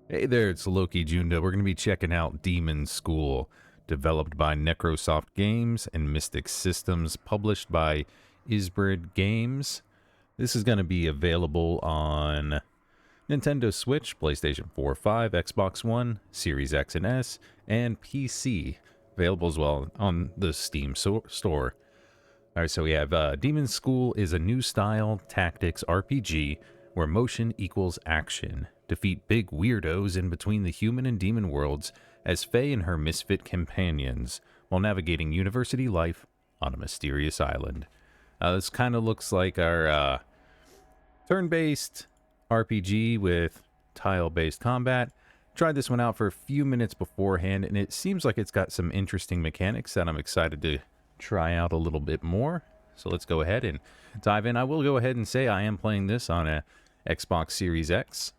Hey there, it's Loki Junda. We're going to be checking out Demonschool, developed by Necrosoft Games and Mystic Systems, published by Ysbryd Games. This is going to be available on Nintendo Switch, PlayStation 4, 5, Xbox One, Series X and S, and PC. Available as well on the Steam store. Alright, so we have Demonschool is a new style tactics RPG where motion equals action. Defeat big weirdos in between the human and demon worlds as Faye and her misfit companions while navigating university life on a mysterious island. This kind of looks like our turn-based RPG with tile-based combat. Tried this one out for a few minutes beforehand, and it seems like it's got some interesting mechanics that I'm excited to try out a little bit more. So let's go ahead and dive in. I will go ahead and say I am playing this on a Xbox Series X.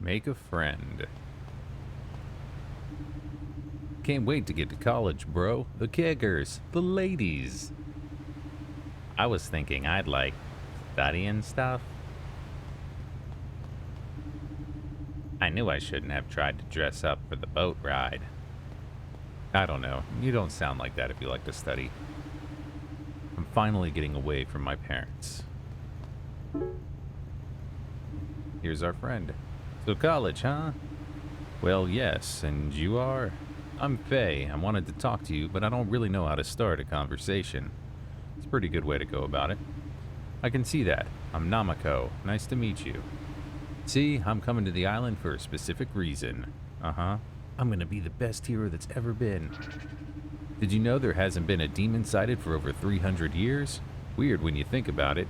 Make a friend. Can't wait to get to college, bro. The kickers, the ladies. I was thinking I'd like study and stuff. I knew I shouldn't have tried to dress up for the boat ride. I don't know. You don't sound like that if you like to study. I'm finally getting away from my parents. Here's our friend. So college, huh? Well, yes, and you are? I'm Faye. I wanted to talk to you, but I don't really know how to start a conversation. It's a pretty good way to go about it. I can see that. I'm Namako. Nice to meet you. See, I'm coming to the island for a specific reason. Uh-huh. I'm gonna be the best hero that's ever been. Did you know there hasn't been a demon sighted for over 300 years? Weird when you think about it.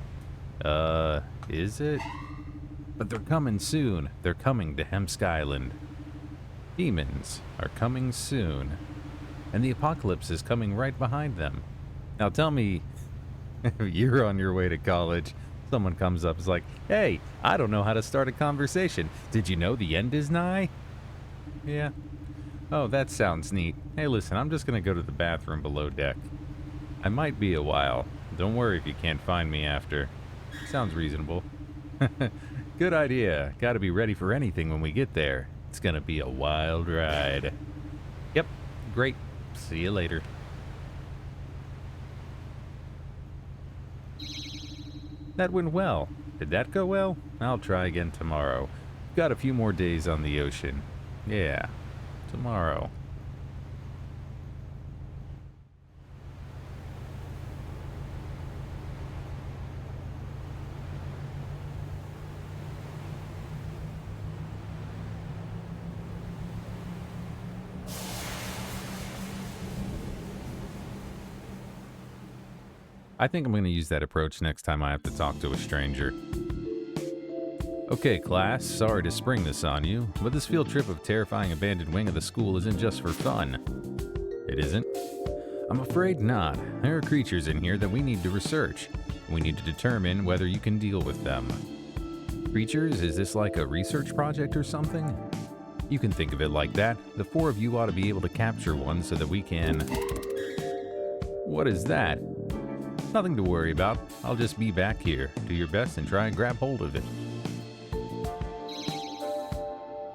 Is it? But they're coming soon. They're coming to Hemsk Island. Demons are coming soon. And the apocalypse is coming right behind them. Now tell me, if you're on your way to college, someone comes up and is like, hey, I don't know how to start a conversation. Did you know the end is nigh? Yeah. Oh, that sounds neat. Hey, listen, I'm just going to go to the bathroom below deck. I might be a while. Don't worry if you can't find me after. Sounds reasonable. Good idea. Gotta be ready for anything when we get there. It's gonna be a wild ride. Yep, great. See you later. That went well. Did that go well? I'll try again tomorrow. Got a few more days on the ocean. Yeah, tomorrow. I think I'm going to use that approach next time I have to talk to a stranger. Okay, class, sorry to spring this on you, but this field trip of terrifying abandoned wing of the school isn't just for fun. It isn't? I'm afraid not. There are creatures in here that we need to research. We need to determine whether you can deal with them. Creatures? Is this like a research project or something? You can think of it like that. The four of you ought to be able to capture one so that we can... What is that? Nothing to worry about. I'll just be back here. Do your best and try and grab hold of it.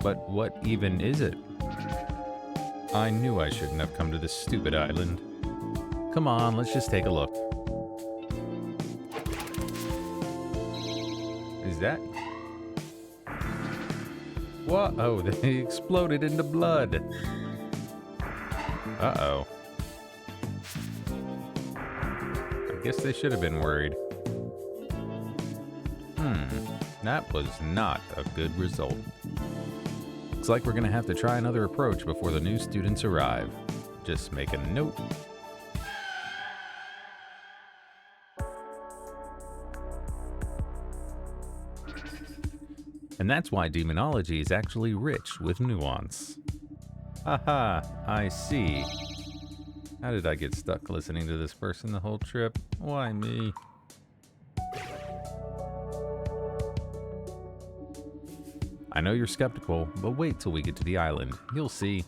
But what even is it? I knew I shouldn't have come to this stupid island. Come on, let's just take a look. Is that... What? Oh, they exploded into blood. Uh-oh. I guess they should have been worried. That was not a good result. Looks like we're gonna have to try another approach before the new students arrive. Just make a note. And that's why demonology is actually rich with nuance. Haha, I see. How did I get stuck listening to this person the whole trip? Why me? I know you're skeptical, but wait till we get to the island. You'll see.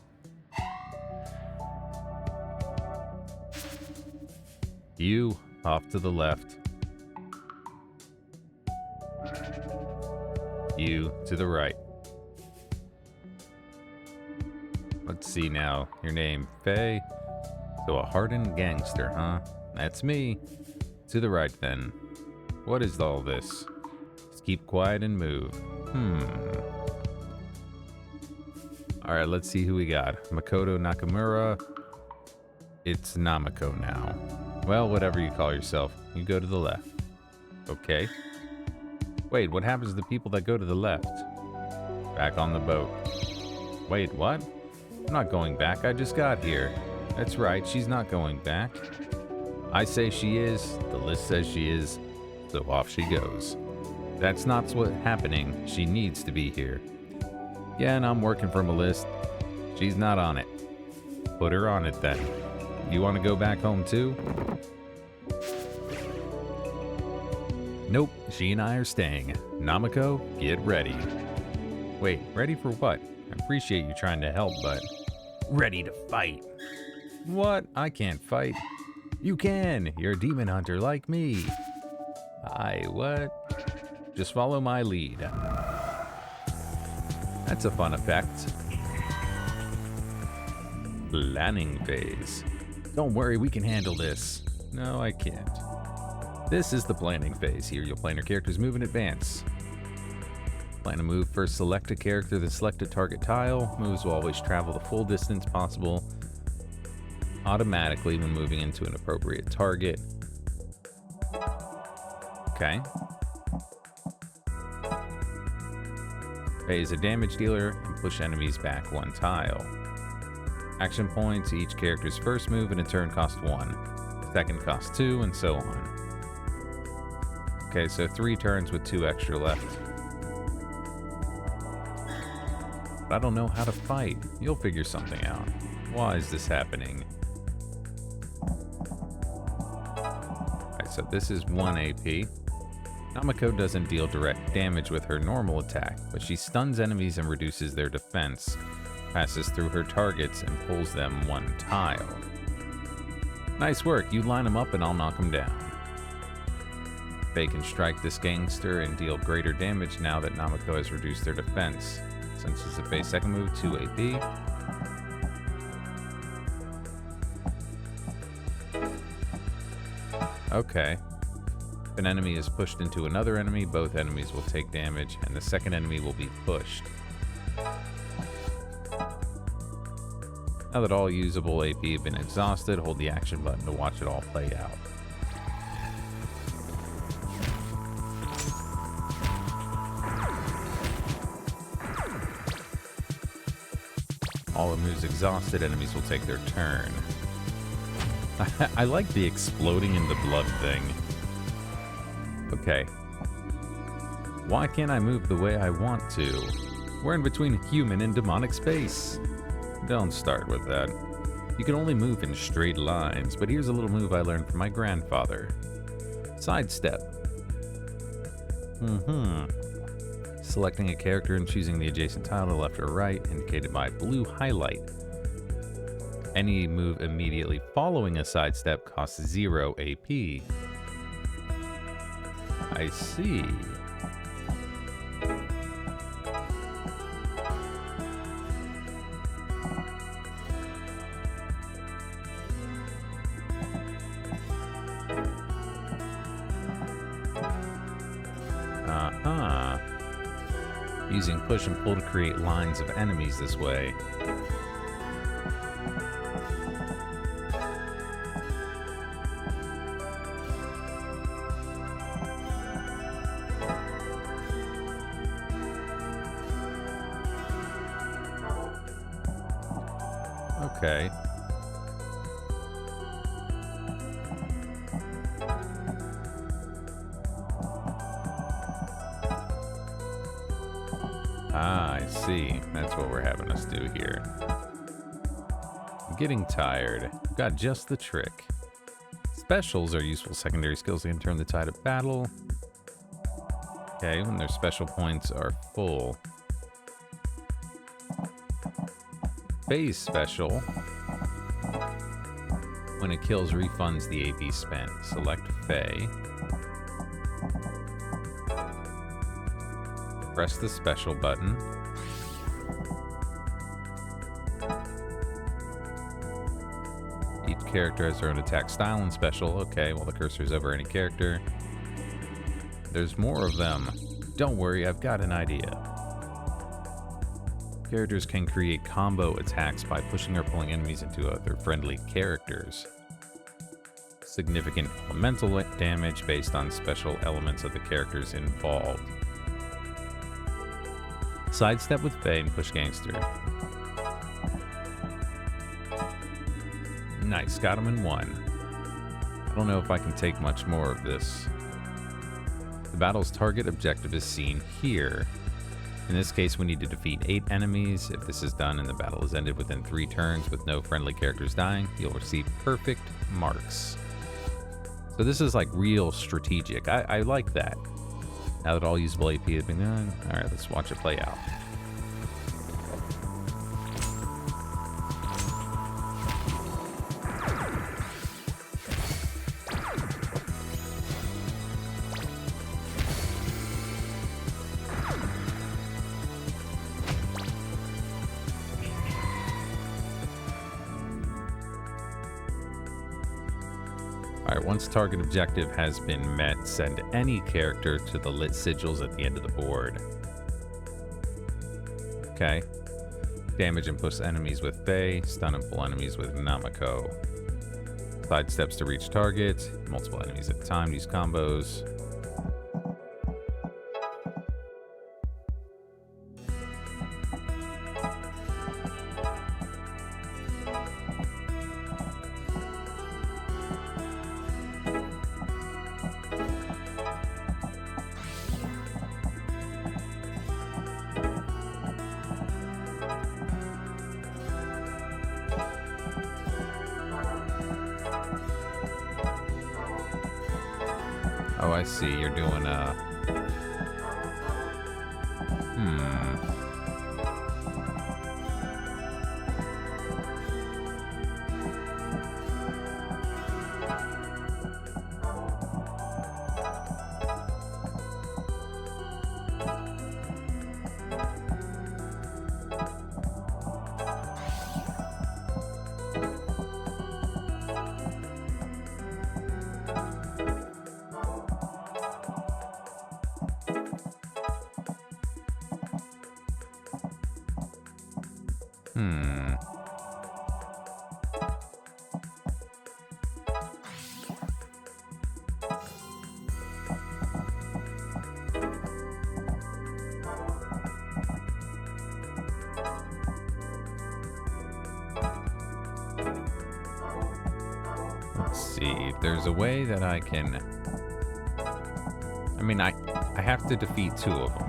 You, off to the left. You, to the right. Let's see now. Your name, Faye? So a hardened gangster, huh? That's me. To the right, then. What is all this? Just keep quiet and move. Alright, let's see who we got. Makoto Nakamura. It's Namako now. Well, whatever you call yourself. You go to the left. Okay. Wait, what happens to the people that go to the left? Back on the boat. Wait, what? I'm not going back, I just got here. That's right, she's not going back. I say she is, the list says she is, so off she goes. That's not what's happening, she needs to be here. Yeah, and I'm working from a list. She's not on it. Put her on it then. You want to go back home too? Nope, she and I are staying. Namako, get ready. Wait, ready for what? I appreciate you trying to help, but... Ready to fight. What? I can't fight. You can. You're a demon hunter like me. What? Just follow my lead. That's a fun effect. Planning phase. Don't worry, we can handle this. No, I can't. This is the planning phase. Here you'll plan your character's move in advance. Plan a move, first select a character, then select a target tile. Moves will always travel the full distance possible automatically when moving into an appropriate target. Okay. Faye is a damage dealer and push enemies back one tile. Action points, each character's first move in a turn cost 1. Second cost 2, and so on. Okay, so 3 turns with 2 extra left. But I don't know how to fight. You'll figure something out. Why is this happening? Alright, so this is 1 AP. Namako doesn't deal direct damage with her normal attack, but she stuns enemies and reduces their defense, passes through her targets, and pulls them 1 tile. Nice work, you line them up and I'll knock them down. Faye can strike this gangster and deal greater damage now that Namako has reduced their defense. Since it's a Faye's second move, 2 AP. Okay. If an enemy is pushed into another enemy, both enemies will take damage, and the second enemy will be pushed. Now that all usable AP have been exhausted, hold the action button to watch it all play out. All the moves exhausted, enemies will take their turn. I like the exploding in the blood thing. Okay. Why can't I move the way I want to? We're in between human and demonic space. Don't start with that. You can only move in straight lines, but here's a little move I learned from my grandfather. Sidestep. Selecting a character and choosing the adjacent tile to the left or right, indicated by blue highlight. Any move immediately following a sidestep costs 0 AP. I see. Using push and pull to create lines of enemies this way. Okay. see. That's what we're having us do here. I'm getting tired. Got just the trick. Specials are useful secondary skills that can turn the tide of battle. Okay, when their special points are full. Faye's special. When it kills, refunds the AP spent. Select Faye. Press the special button. Each character has their own attack style and special. Okay, while the cursor is over any character. There's more of them. Don't worry, I've got an idea. Characters can create combo attacks by pushing or pulling enemies into other friendly characters. Significant elemental damage based on special elements of the characters involved. Sidestep with Faye and push Gangster. Nice, got him in one. I don't know if I can take much more of this. The battle's target objective is seen here. In this case, we need to defeat 8 enemies. If this is done and the battle is ended within 3 turns with no friendly characters dying, you'll receive perfect marks. So this is like real strategic. I like that. Now that all usable AP has been done, alright, let's watch it play out. Alright, once target objective has been met, send any character to the lit sigils at the end of the board. Okay. Damage and push enemies with Faye, stun and pull enemies with Namako. Sidesteps to reach target, multiple enemies at a time, use combos. Oh, I see. You're doing Let's see. There's a way that I can... I mean, I have to defeat 2 of them.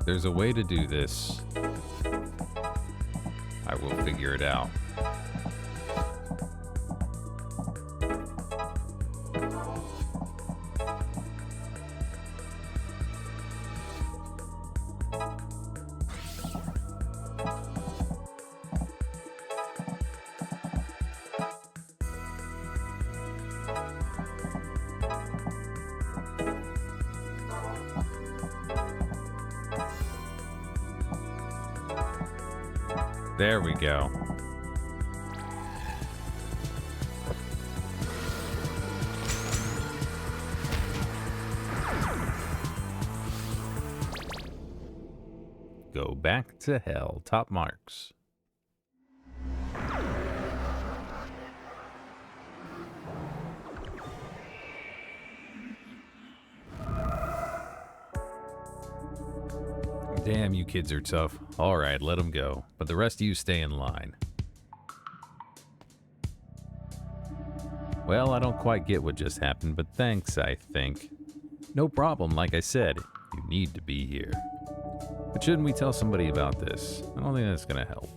There's a way to do this. I will figure it out. There we go. Go back to hell. Top marks. Damn, you kids are tough. Alright, let them go. But the rest of you stay in line. Well, I don't quite get what just happened, but thanks, I think. No problem, like I said. You need to be here. But shouldn't we tell somebody about this? I don't think that's gonna help.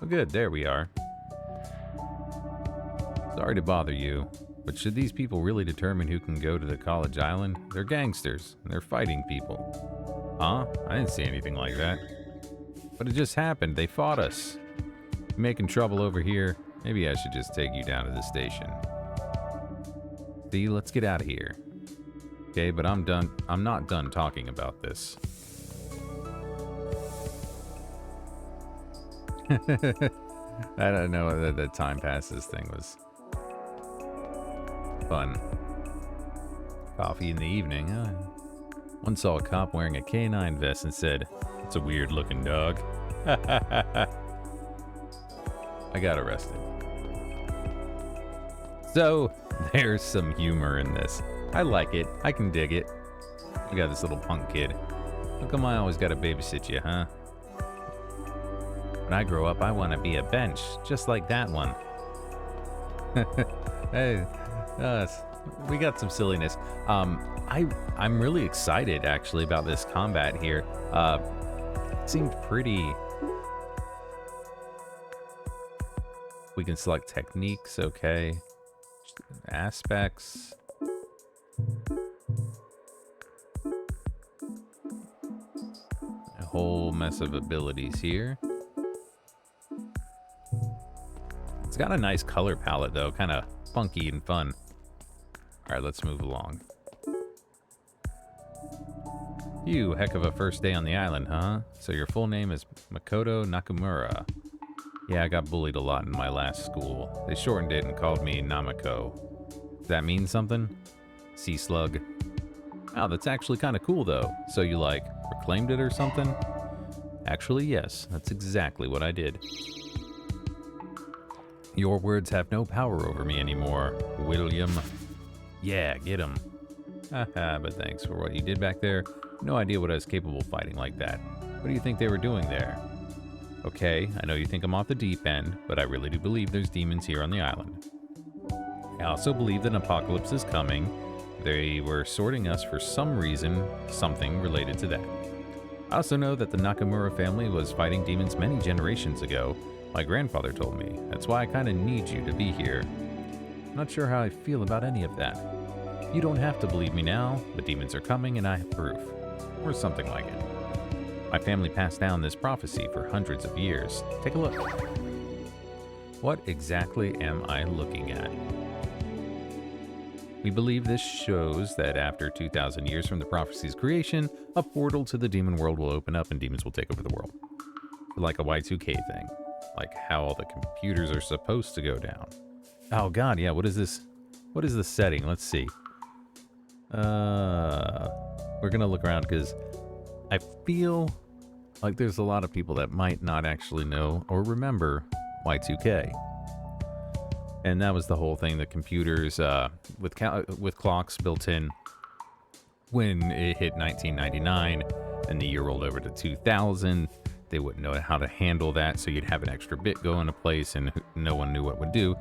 Oh good, there we are. Sorry to bother you, but should these people really determine who can go to the college island? They're gangsters, and they're fighting people. Huh? I didn't see anything like that. But it just happened, they fought us. You're making trouble over here. Maybe I should just take you down to the station. See, let's get out of here. Okay, but I'm not done talking about this. I don't know, the time passes thing was fun. Coffee in the evening. Once saw a cop wearing a canine vest and said, "It's a weird looking dog." I got arrested. So, there's some humor in this. I like it. I can dig it. We got this little punk kid. How come I always gotta babysit you, huh? When I grow up, I want to be a bench, just like that one. Hey, we got some silliness. I'm really excited, actually, about this combat here. It seemed pretty... We can select techniques, okay. Aspects. A whole mess of abilities here. It's got a nice color palette, though. Kind of funky and fun. Alright, let's move along. You, heck of a first day on the island, huh? So your full name is Makoto Nakamura. Yeah, I got bullied a lot in my last school. They shortened it and called me Namako. Does that mean something? Sea slug. Wow, that's actually kind of cool, though. So you, like, reclaimed it or something? Actually, yes. That's exactly what I did. Your words have no power over me anymore, William. Yeah, get him. Haha, but thanks for what you did back there. No idea what I was capable of fighting like that. What do you think they were doing there? Okay, I know you think I'm off the deep end, but I really do believe there's demons here on the island. I also believe that an apocalypse is coming. They were sorting us for some reason, something related to that. I also know that the Nakamura family was fighting demons many generations ago. My grandfather told me. That's why I kind of need you to be here. I'm not sure how I feel about any of that. You don't have to believe me now. The demons are coming and I have proof. Or something like it. My family passed down this prophecy for hundreds of years. Take a look. What exactly am I looking at? We believe this shows that after 2,000 years from the prophecy's creation, a portal to the demon world will open up and demons will take over the world. Like a Y2K thing. Like how all the computers are supposed to go down. Oh god, yeah, what is this? What is the setting? Let's see. We're gonna look around because I feel like there's a lot of people that might not actually know or remember Y2K. And that was the whole thing, the computers with clocks built in. When it hit 1999 and the year rolled over to 2000, they wouldn't know how to handle that, so you'd have an extra bit go into place and no one knew what it would do.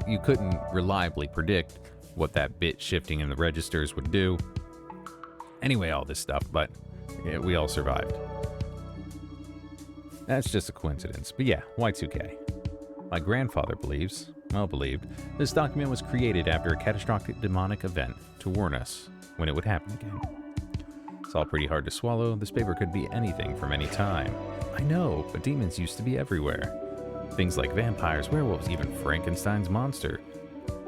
You couldn't reliably predict what that bit shifting in the registers would do. Anyway, all this stuff, but yeah, we all survived. That's just a coincidence, but yeah, Y2K. My grandfather believed, this document was created after a catastrophic demonic event to warn us when it would happen again. It's all pretty hard to swallow. This paper could be anything from any time. I know, but demons used to be everywhere. Things like vampires, werewolves, even Frankenstein's monster.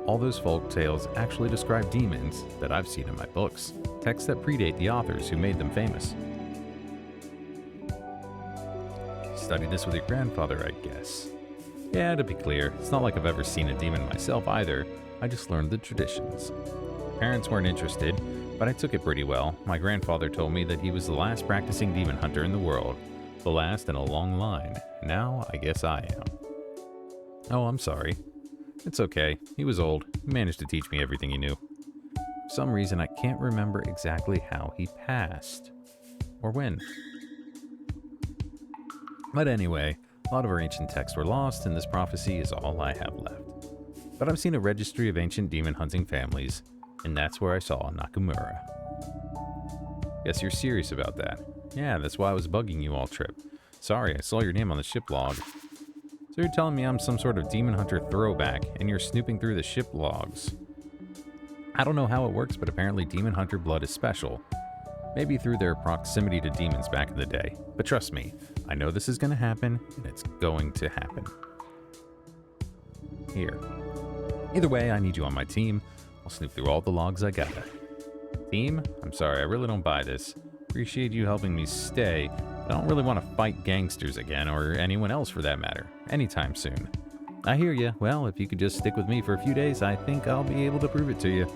All those folk tales actually describe demons that I've seen in my books. Texts that predate the authors who made them famous. Studied this with your grandfather, I guess. Yeah, to be clear, it's not like I've ever seen a demon myself either. I just learned the traditions. Parents weren't interested, but I took it pretty well. My grandfather told me that he was the last practicing demon hunter in the world. The last in a long line. Now, I guess I am. Oh, I'm sorry. It's okay. He was old. He managed to teach me everything he knew. For some reason, I can't remember exactly how he passed. Or when. But anyway, a lot of our ancient texts were lost, and this prophecy is all I have left. But I've seen a registry of ancient demon hunting families, and that's where I saw Nakamura. Guess you're serious about that. Yeah, that's why I was bugging you all trip. Sorry, I saw your name on the ship log. So you're telling me I'm some sort of demon hunter throwback, and you're snooping through the ship logs. I don't know how it works, but apparently demon hunter blood is special. Maybe through their proximity to demons back in the day. But trust me, I know this is going to happen, and it's going to happen. Here. Either way, I need you on my team. I'll snoop through all the logs I gotta. Team? I'm sorry, I really don't buy this. Appreciate you helping me stay, but I don't really want to fight gangsters again, or anyone else for that matter, anytime soon. I hear ya. Well, if you could just stick with me for a few days, I think I'll be able to prove it to you.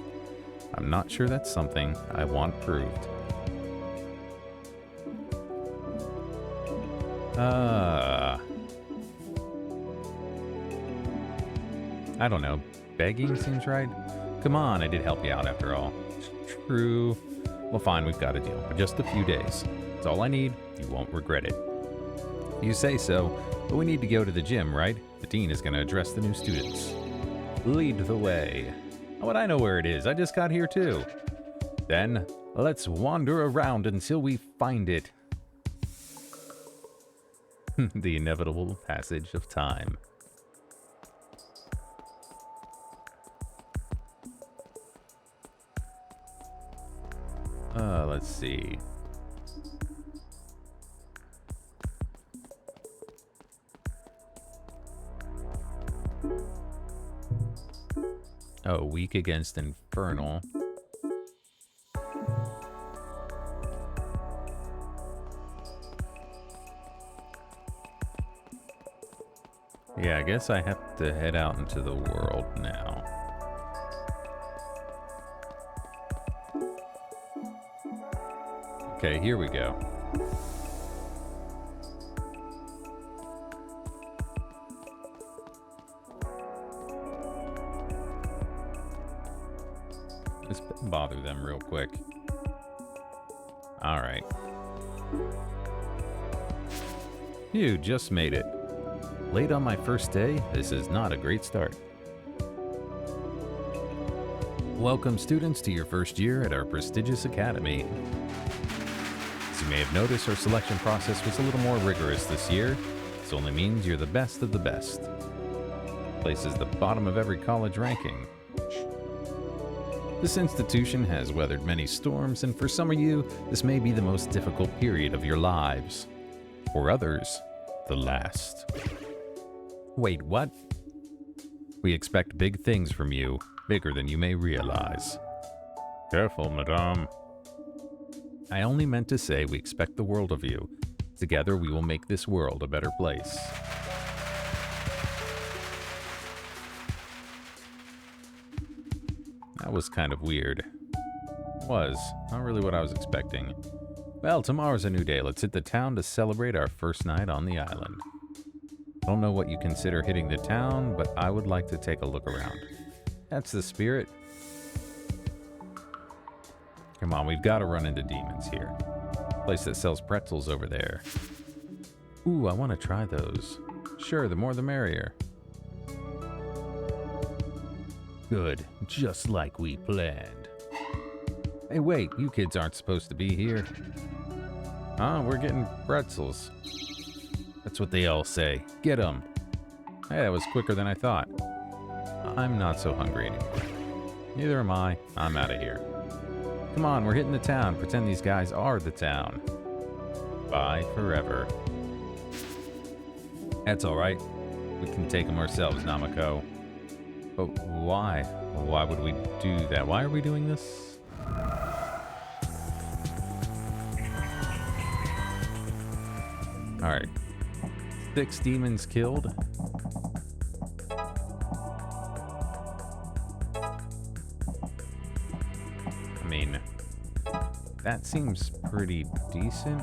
I'm not sure that's something I want proved. I don't know. Begging seems right. Come on, I did help you out after all. True. Well, fine, we've got a deal. For just a few days. That's all I need. You won't regret it. You say so, but we need to go to the gym, right? The dean is going to address the new students. Lead the way. How would I know where it is? I just got here too. Then, let's wander around until we find it. The inevitable passage of time. Let's see. Oh, weak against Infernal. Yeah, I guess I have to head out into the world now. Okay, here we go. Let's bother them real quick. All right. You just made it. Late on my first day, this is not a great start. Welcome, students, to your first year at our prestigious academy. As you may have noticed, our selection process was a little more rigorous this year. This only means you're the best of the best. Places the bottom of every college ranking. This institution has weathered many storms, and for some of you, this may be the most difficult period of your lives. For others, the last. Wait, what? We expect big things from you, bigger than you may realize. Careful, madame. I only meant to say we expect the world of you. Together we will make this world a better place. That was kind of weird. Was. Not really what I was expecting. Well, tomorrow's a new day. Let's hit the town to celebrate our first night on the island. I don't know what you consider hitting the town, but I would like to take a look around. That's the spirit. Come on, we've got to run into demons here. Place that sells pretzels over there. Ooh, I want to try those. Sure, the more the merrier. Good, just like we planned. Hey, wait, you kids aren't supposed to be here. Huh, we're getting pretzels. That's what they all say. Get 'em. Hey, that was quicker than I thought. I'm not so hungry anymore. Neither am I. I'm out of here. Come on, we're hitting the town. Pretend these guys are the town. Bye forever. That's alright. We can take them ourselves, Namako. But why? Why would we do that? Why are we doing this? Alright. 6 demons killed. I mean, That seems pretty decent.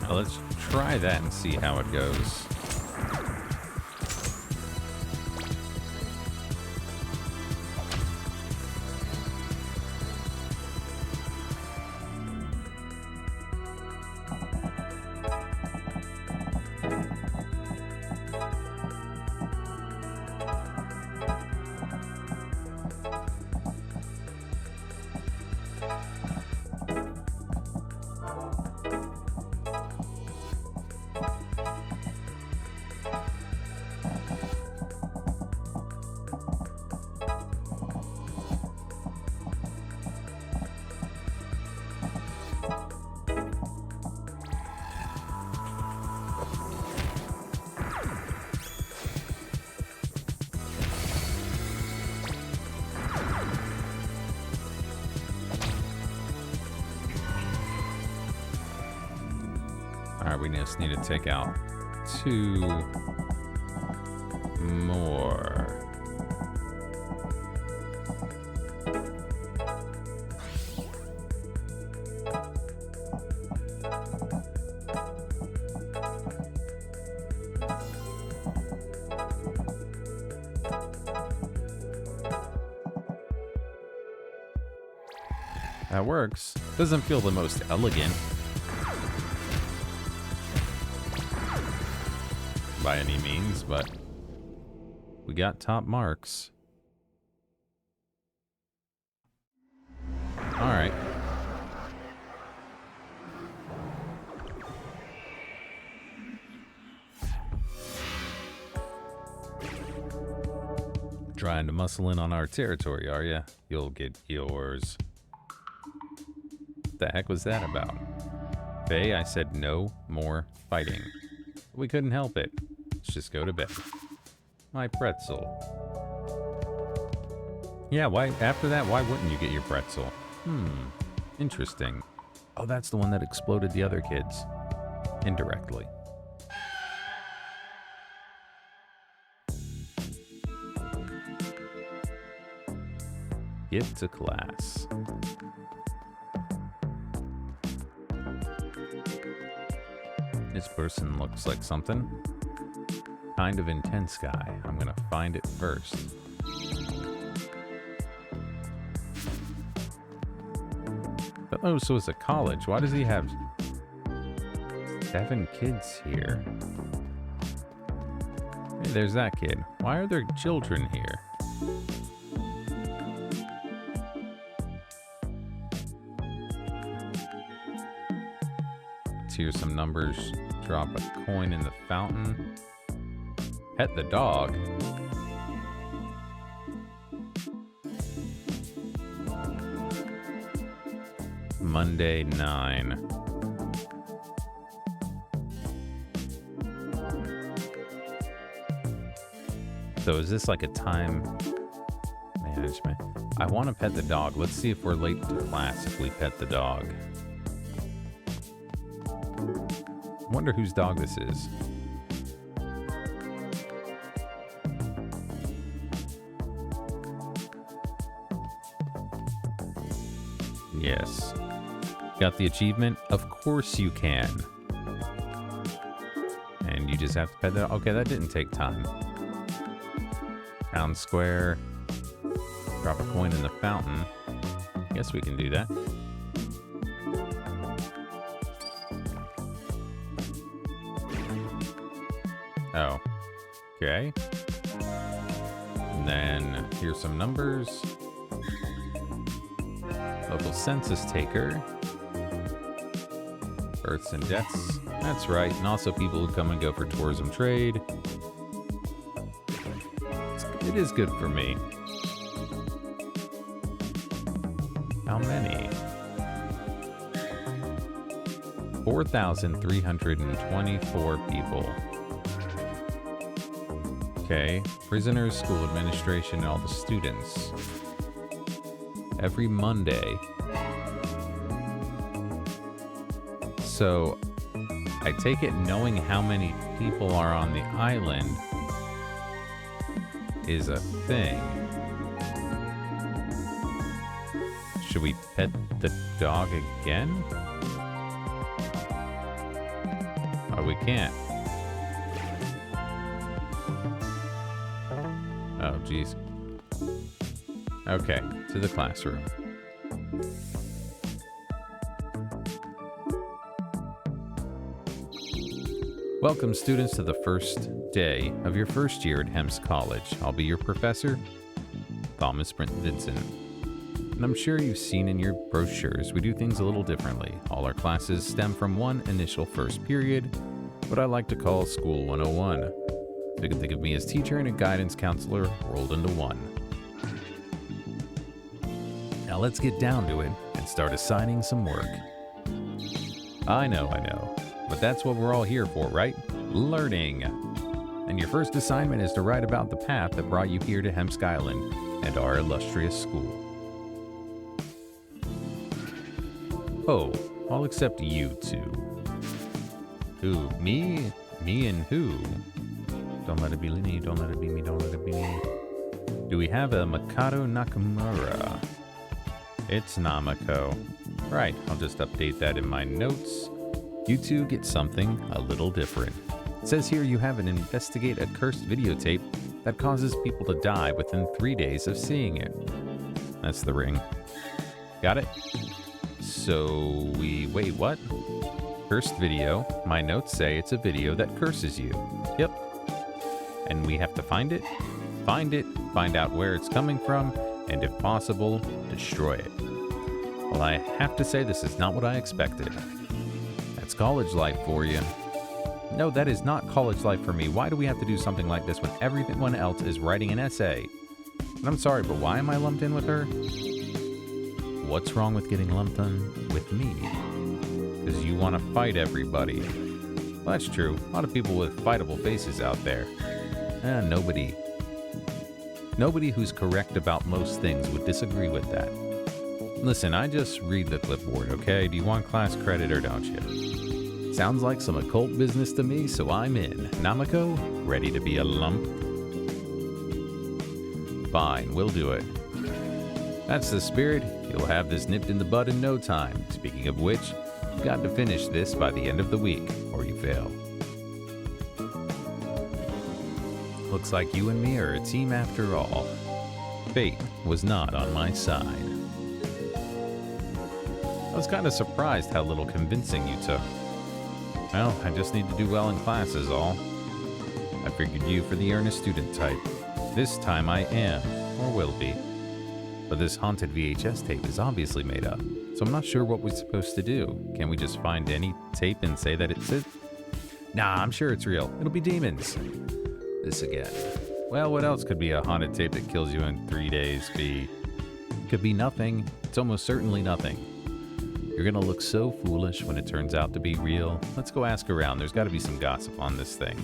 Now let's try that and see how it goes. Alright, we just need to take out 2 more. That works. Doesn't feel the most elegant by any means, but we got top marks. All right. Trying to muscle in on our territory, are ya? You'll get yours. What the heck was that about? Faye, I said no more fighting. We couldn't help it. Let's just go to bed. My pretzel. Yeah, why after that, why wouldn't you get your pretzel? Interesting. Oh, that's the one that exploded the other kids. Indirectly. Get to class. This person looks like something. Kind of intense guy. I'm gonna find it first. Oh, so it's a college. Why does he have 7 kids here? Hey, there's that kid. Why are there children here? Let's hear some numbers. Drop a coin in the fountain. Pet the dog. Monday 9. So is this like a time management? I want to pet the dog. Let's see if we're late to class if we pet the dog. Wonder whose dog this is. Yes. Got the achievement? Of course you can. And you just have to pet the... Okay, that didn't take time. Town square. Drop a coin in the fountain. Guess we can do that. Oh. Okay. And then here's some numbers. Local census taker. Births and deaths. That's right. And also people who come and go for tourism trade. It is good for me. How many? 4,324 people. Okay. Prisoners, school administration, and all the students. Every Monday. So, I take it knowing how many people are on the island is a thing. Should we pet the dog again? Oh, we can't. Oh, geez. Okay, to the classroom. Welcome, students, to the first day of your first year at Hems College. I'll be your professor, Thomas Brent Vincent. And I'm sure you've seen in your brochures we do things a little differently. All our classes stem from one initial first period, what I like to call School 101. So you can think of me as teacher and a guidance counselor rolled into one. Now let's get down to it and start assigning some work. I know. But that's what we're all here for, right? Learning. And your first assignment is to write about the path that brought you here to Hemsk Island and our illustrious school. Oh, I'll accept you two. Who? Me? Me and who? Don't let it be me, don't let it be me, don't let it be me. Do we have a Makoto Nakamura? It's Namako. Right, I'll just update that in my notes. You two get something a little different. It says here you have an investigate a cursed videotape that causes people to die within 3 days of seeing it. That's the ring. Got it? So wait, what? Cursed video. My notes say it's a video that curses you. Yep. And we have to find it, find out where it's coming from, and if possible, destroy it. Well, I have to say this is not what I expected. That's college life for you. No, that is not college life for me. Why do we have to do something like this when everyone else is writing an essay? And I'm sorry, but why am I lumped in with her? What's wrong with getting lumped in with me? Because you want to fight everybody. Well, that's true. A lot of people with fightable faces out there. Nobody who's correct about most things would disagree with that. Listen, I just read the clipboard, okay? Do you want class credit or don't you? Sounds like some occult business to me, so I'm in. Namako, ready to be a lump? Fine, we'll do it. That's the spirit. You'll have this nipped in the bud in no time. Speaking of which, you've got to finish this by the end of the week, or you fail. Looks like you and me are a team after all. Fate was not on my side. I was kind of surprised how little convincing you took. Well, I just need to do well in class is all. I figured you for the earnest student type. This time I am, or will be. But this haunted VHS tape is obviously made up, so I'm not sure what we're supposed to do. Can we just find any tape and say that it's it? Nah, I'm sure it's real. It'll be demons. This again. Well, what else could be a haunted tape that kills you in 3 days be? Could be nothing. It's almost certainly nothing. You're gonna look so foolish when it turns out to be real. Let's go ask around. There's gotta be some gossip on this thing.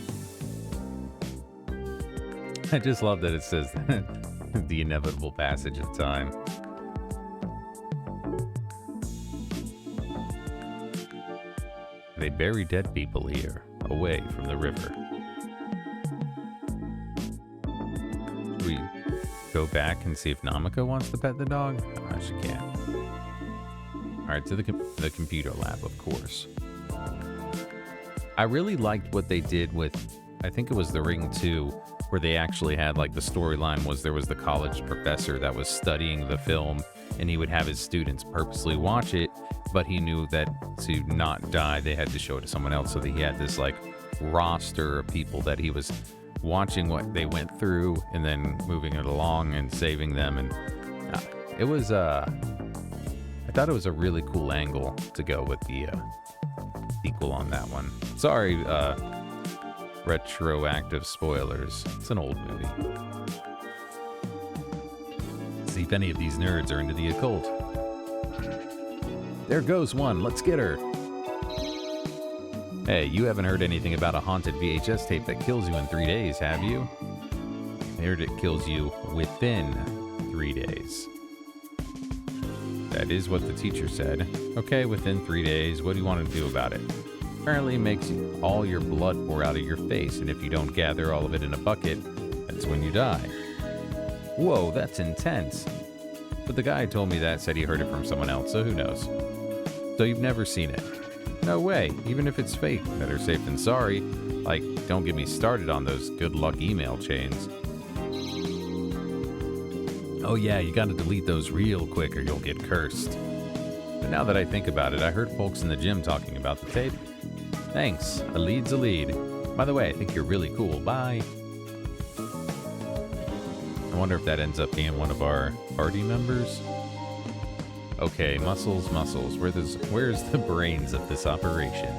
I just love that it says the inevitable passage of time. They bury dead people here, away from the river. Should we go back and see if Namako wants to pet the dog? Oh, she can't. Alright, to the computer lab, of course. I really liked what they did with, I think it was The Ring 2, where they actually had, like, the storyline was there was the college professor that was studying the film, and he would have his students purposely watch it, but he knew that to not die, they had to show it to someone else, so that he had this, like, roster of people that he was watching what they went through, and then moving it along and saving them, and it was, I thought it was a really cool angle to go with sequel on that one. Sorry, retroactive spoilers. It's an old movie. See if any of these nerds are into the occult. There goes one. Let's get her. Hey, you haven't heard anything about a haunted VHS tape that kills you in 3 days, have you? I heard it kills you within 3 days. That is what the teacher said. Okay, within 3 days, what do you want to do about it? Apparently it makes all your blood pour out of your face, and if you don't gather all of it in a bucket, that's when you die. Whoa, that's intense. But the guy who told me that said he heard it from someone else, so who knows? So you've never seen it? No way, even if it's fake. Better safe than sorry. Like, don't get me started on those good luck email chains. Oh yeah, you gotta delete those real quick or you'll get cursed. But now that I think about it, I heard folks in the gym talking about the tape. Thanks, a lead's a lead. By the way, I think you're really cool, bye. I wonder if that ends up being one of our party members. Okay, muscles. Where's the brains of this operation?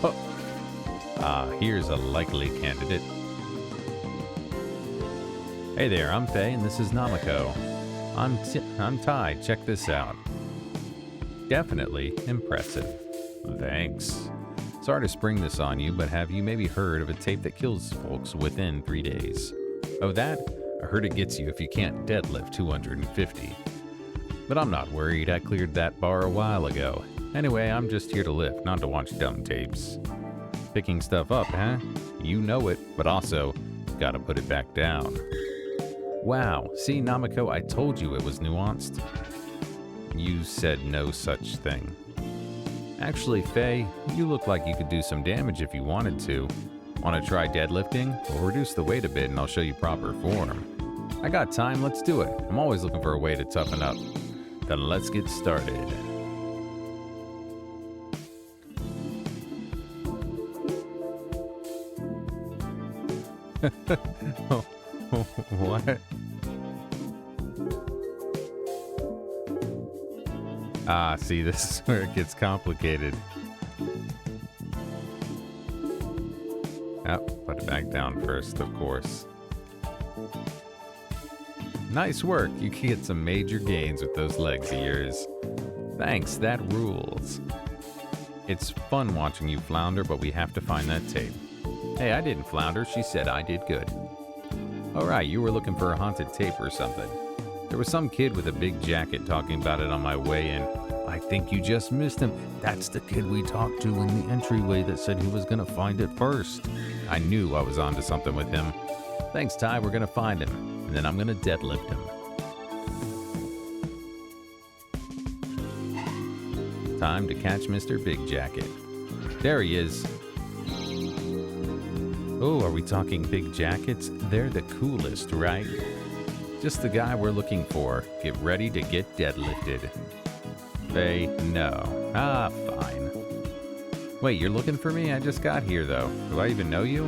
Oh. Here's a likely candidate. Hey there, I'm Faye, and this is Namiko. I'm Ty, check this out. Definitely impressive. Thanks. Sorry to spring this on you, but have you maybe heard of a tape that kills folks within 3 days? Oh, that? I heard it gets you if you can't deadlift 250. But I'm not worried, I cleared that bar a while ago. Anyway, I'm just here to lift, not to watch dumb tapes. Picking stuff up, huh? You know it, but also, gotta put it back down. Wow, see, Namiko, I told you it was nuanced. You said no such thing. Actually, Faye, you look like you could do some damage if you wanted to. Want to try deadlifting? We'll reduce the weight a bit and I'll show you proper form. I got time, let's do it. I'm always looking for a way to toughen up. Then let's get started. What? Ah, see, this is where it gets complicated. Oh, put it back down first, of course. Nice work. You can get some major gains with those legs of yours. Thanks, that rules. It's fun watching you flounder, but we have to find that tape. Hey, I didn't flounder. She said I did good. Alright, you were looking for a haunted tape or something. There was some kid with a big jacket talking about it on my way in. I think you just missed him. That's the kid we talked to in the entryway that said he was gonna find it first. I knew I was onto something with him. Thanks, Ty, we're gonna find him. And then I'm gonna deadlift him. Time to catch Mr. Big Jacket. There he is. Oh, are we talking big jackets? They're the coolest, right? Just the guy we're looking for. Get ready to get deadlifted. Faye, no. Ah, fine. Wait, you're looking for me? I just got here, though. Do I even know you?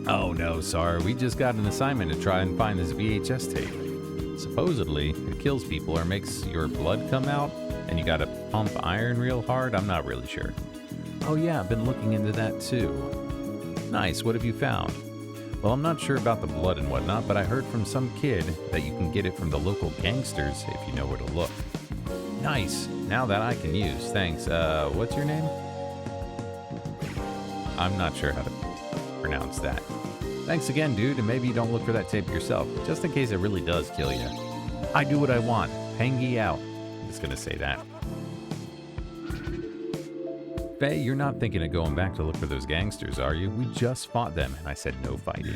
Oh, no, sorry. We just got an assignment to try and find this VHS tape. Supposedly, it kills people or makes your blood come out, and you gotta pump iron real hard? I'm not really sure. Oh yeah, I've been looking into that too. Nice, what have you found? Well, I'm not sure about the blood and whatnot, but I heard from some kid that you can get it from the local gangsters if you know where to look. Nice, now that I can use, thanks. What's your name? I'm not sure how to pronounce that. Thanks again, dude, and maybe you don't look for that tape yourself, just in case it really does kill you. I do what I want. Pangy out. I'm just gonna say that. Faye, you're not thinking of going back to look for those gangsters, are you? We just fought them, and I said no fighting.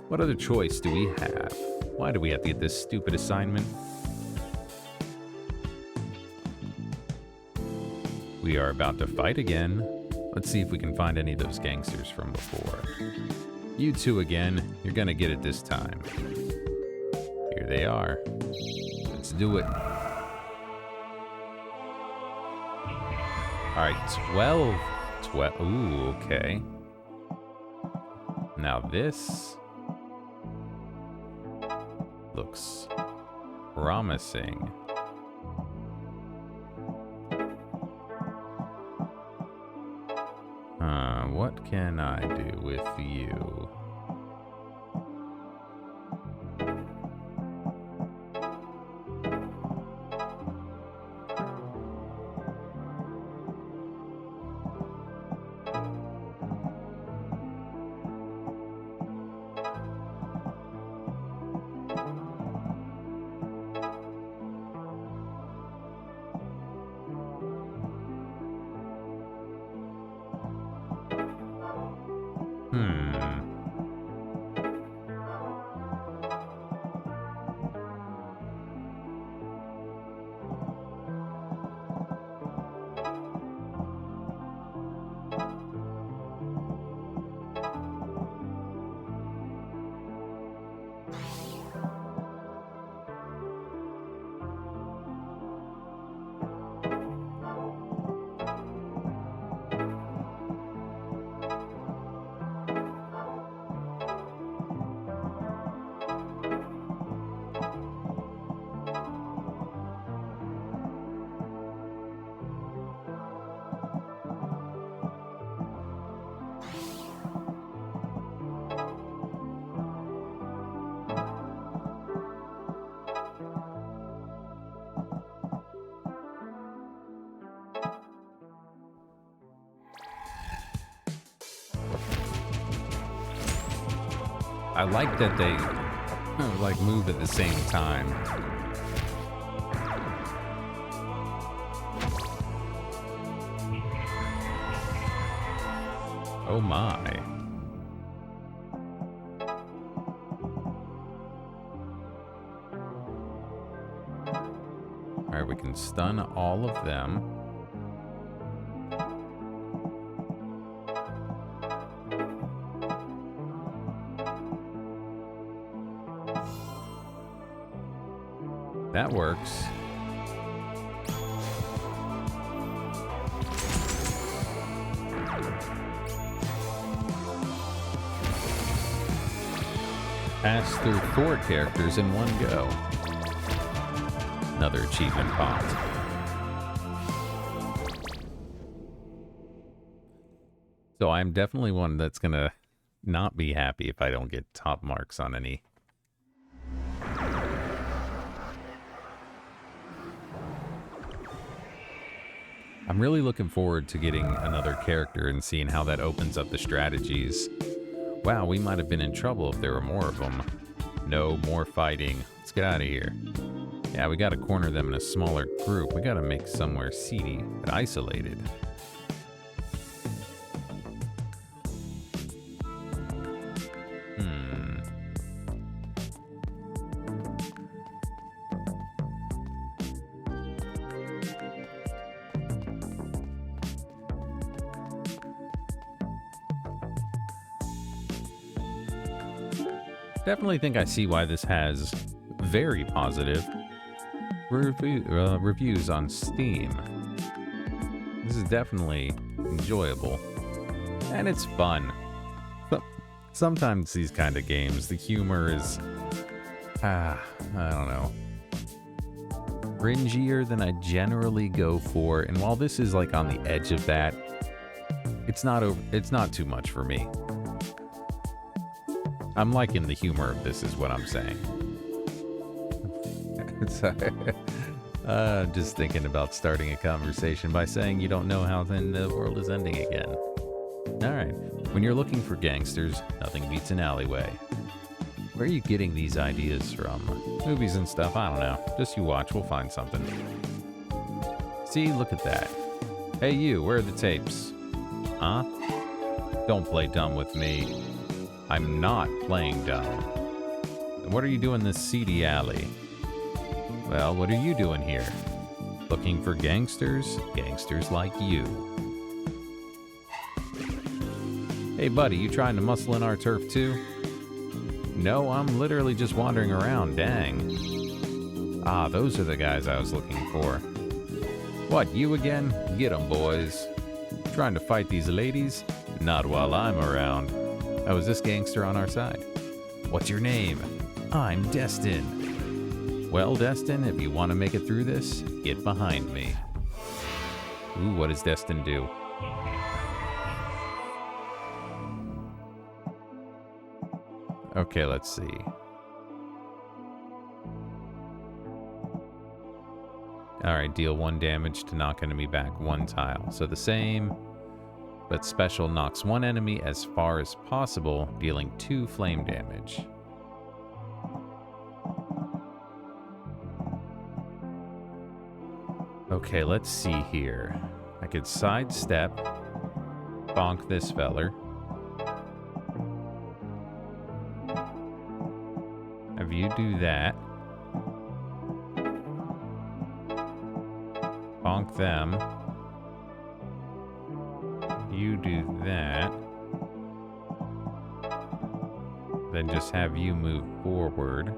What other choice do we have? Why do we have to get this stupid assignment? We are about to fight again. Let's see if we can find any of those gangsters from before. You two again. You're gonna get it this time. Here they are. Let's do it. Alright, 12. Ooh, okay. Now this looks promising. what can I do with you? I like that they like move at the same time. Oh my. All right, we can stun all of them. That works. Pass through 4 characters in one go. Another achievement popped. So I'm definitely one that's gonna not be happy if I don't get top marks on any. I'm really looking forward to getting another character and seeing how that opens up the strategies. Wow, we might have been in trouble if there were more of them. No more fighting. Let's get out of here. Yeah, we gotta corner them in a smaller group. We gotta make somewhere seedy and isolated. Definitely think I see why this has very positive reviews on Steam. This is definitely enjoyable. And it's fun. But sometimes these kind of games, the humor is, I don't know, cringier than I generally go for. And while this is like on the edge of that, it's not too much for me. I'm liking the humor of this is what I'm saying. Just thinking about starting a conversation by saying you don't know how then the world is ending again. Alright, when you're looking for gangsters, nothing beats an alleyway. Where are you getting these ideas from? Movies and stuff, I don't know. Just you watch, we'll find something. See, look at that. Hey you, where are the tapes? Huh? Don't play dumb with me. I'm not playing dumb. What are you doing in this seedy alley? Well, what are you doing here? Looking for gangsters? Gangsters like you. Hey buddy, you trying to muscle in our turf too? No, I'm literally just wandering around, dang. Ah, those are the guys I was looking for. What, you again? Get 'em, boys. Trying to fight these ladies? Not while I'm around. Oh, is this gangster on our side? What's your name? I'm Destin. Well, Destin, if you want to make it through this, get behind me. Ooh, what does Destin do? Okay, let's see. Alright, deal 1 damage to knock enemy back 1 tile. So the same, but special knocks 1 enemy as far as possible, dealing 2 flame damage. Okay, let's see here. I could sidestep, bonk this feller. Have you do that. Bonk them. You do that. Then just have you move forward.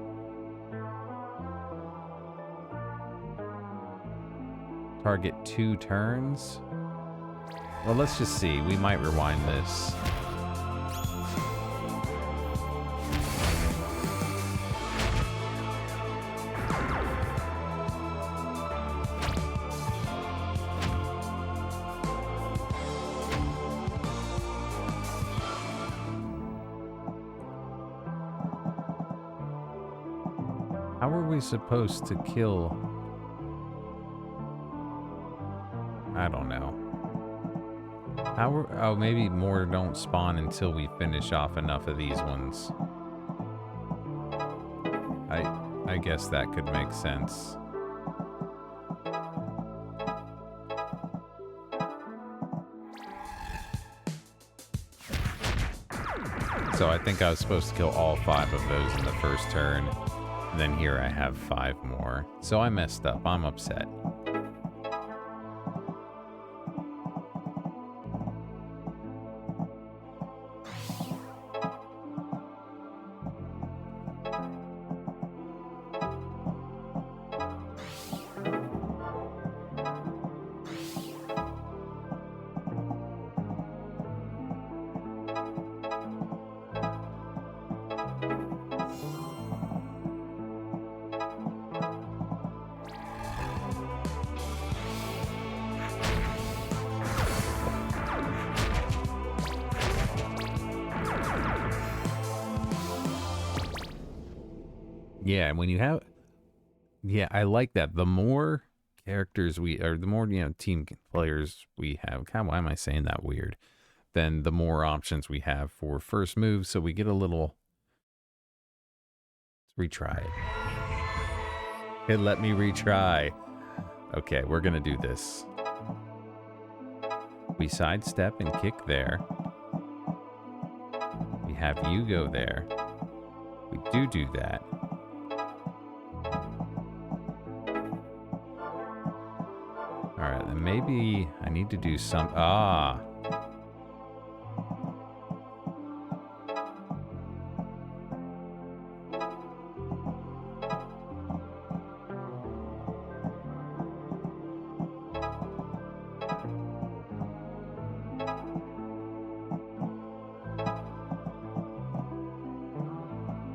Target 2 turns. Well, let's just see. We might rewind this. How are we supposed to kill? I don't know. Oh, maybe more don't spawn until we finish off enough of these ones. I guess that could make sense. So I think I was supposed to kill all 5 of those in the first turn. And then here I have 5 more. So I messed up. I'm upset. Yeah, when you have... Yeah, I like that. The more characters the more, team players we have... God, why am I saying that weird? Then the more options we have for first move, so we get a little... Let's retry it. It let me retry. Okay, we're gonna do this. We sidestep and kick there. We have you go there. We do that. Alright, then maybe I need to do some... Ah!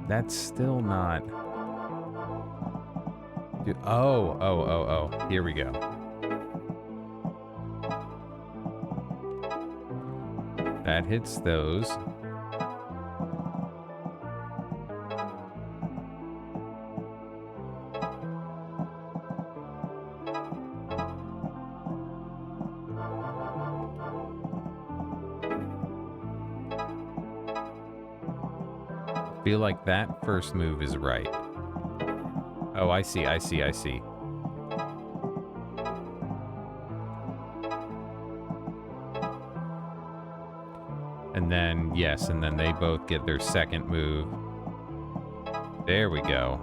That's still not... Oh. Here we go. That hits those. Feel like that first move is right. Oh, I see. And then, yes, and then they both get their second move. There we go.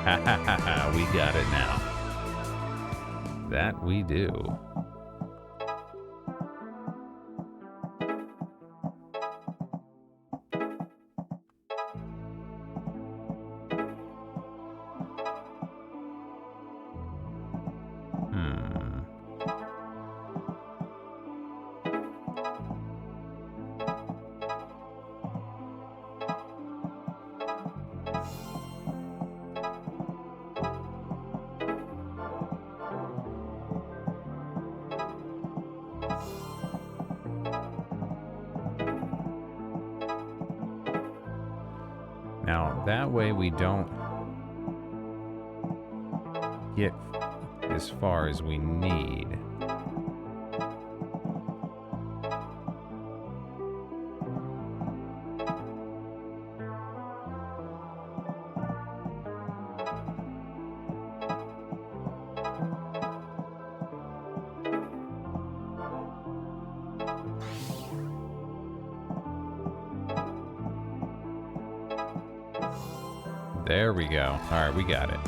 Ha ha ha ha, we got it now. That we do. Now, that way we don't get as far as we need. There we go. All right, we got it.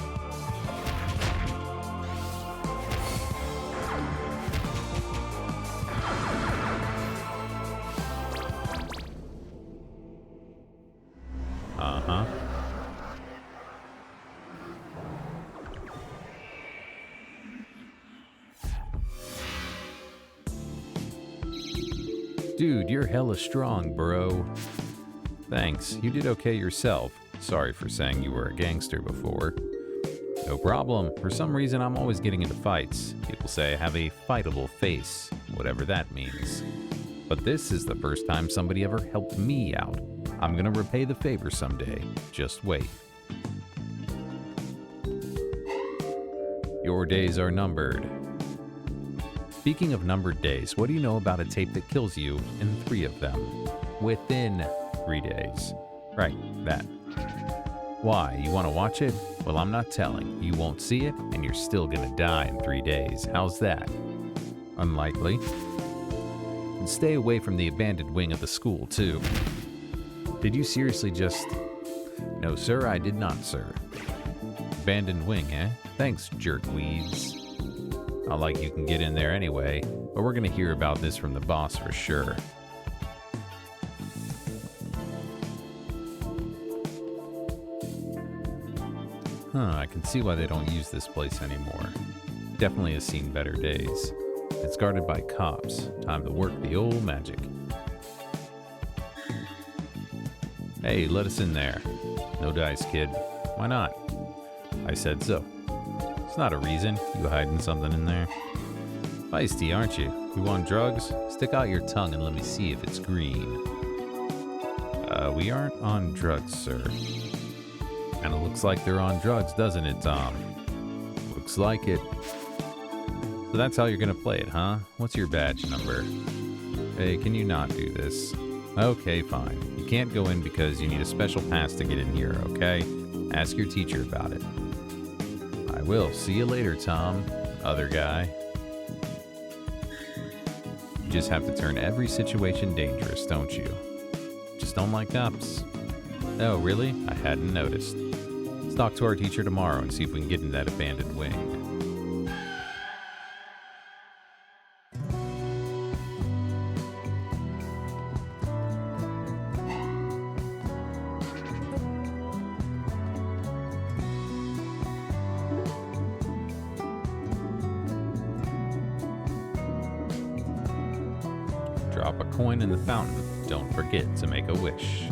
Uh-huh. Dude, you're hella strong, bro. Thanks. You did okay yourself. Sorry for saying you were a gangster before. No problem. For some reason, I'm always getting into fights. People say I have a fightable face, whatever that means. But this is the first time somebody ever helped me out. I'm gonna repay the favor someday. Just wait. Your days are numbered. Speaking of numbered days, what do you know about a tape that kills you in 3 of them? Within 3 days. Right, that. Why? You want to watch it? Well, I'm not telling. You won't see it, and you're still gonna die in 3 days. How's that? Unlikely. And stay away from the abandoned wing of the school, too. Did you seriously just... No, sir, I did not, sir. Abandoned wing, eh? Thanks, jerkweeds. Not like you can get in there anyway, but we're gonna hear about this from the boss for sure. I can see why they don't use this place anymore. Definitely has seen better days. It's guarded by cops. Time to work the old magic. Hey, let us in there. No dice, kid. Why not? I said so. It's not a reason. You hiding something in there? Feisty, aren't you? You want drugs? Stick out your tongue and let me see if it's green. We aren't on drugs, sir. And it looks like they're on drugs, doesn't it, Tom? Looks like it. So that's how you're gonna play it, huh? What's your badge number? Hey, can you not do this? Okay, fine. You can't go in because you need a special pass to get in here, okay? Ask your teacher about it. I will. See you later, Tom. Other guy. You just have to turn every situation dangerous, don't you? Just don't like cops. Oh, really? I hadn't noticed. Let's talk to our teacher tomorrow and see if we can get in that abandoned wing. Drop a coin in the fountain. Don't forget to make a wish.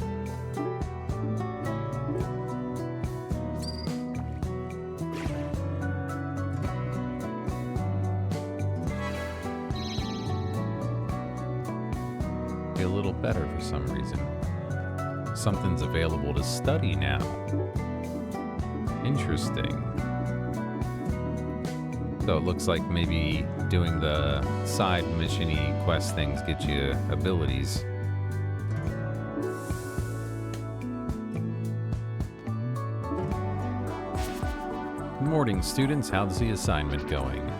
A little better for some reason. Something's available to study now. Interesting. So it looks like maybe doing the side mission-y quest things get you abilities. Good morning, students. How's the assignment going?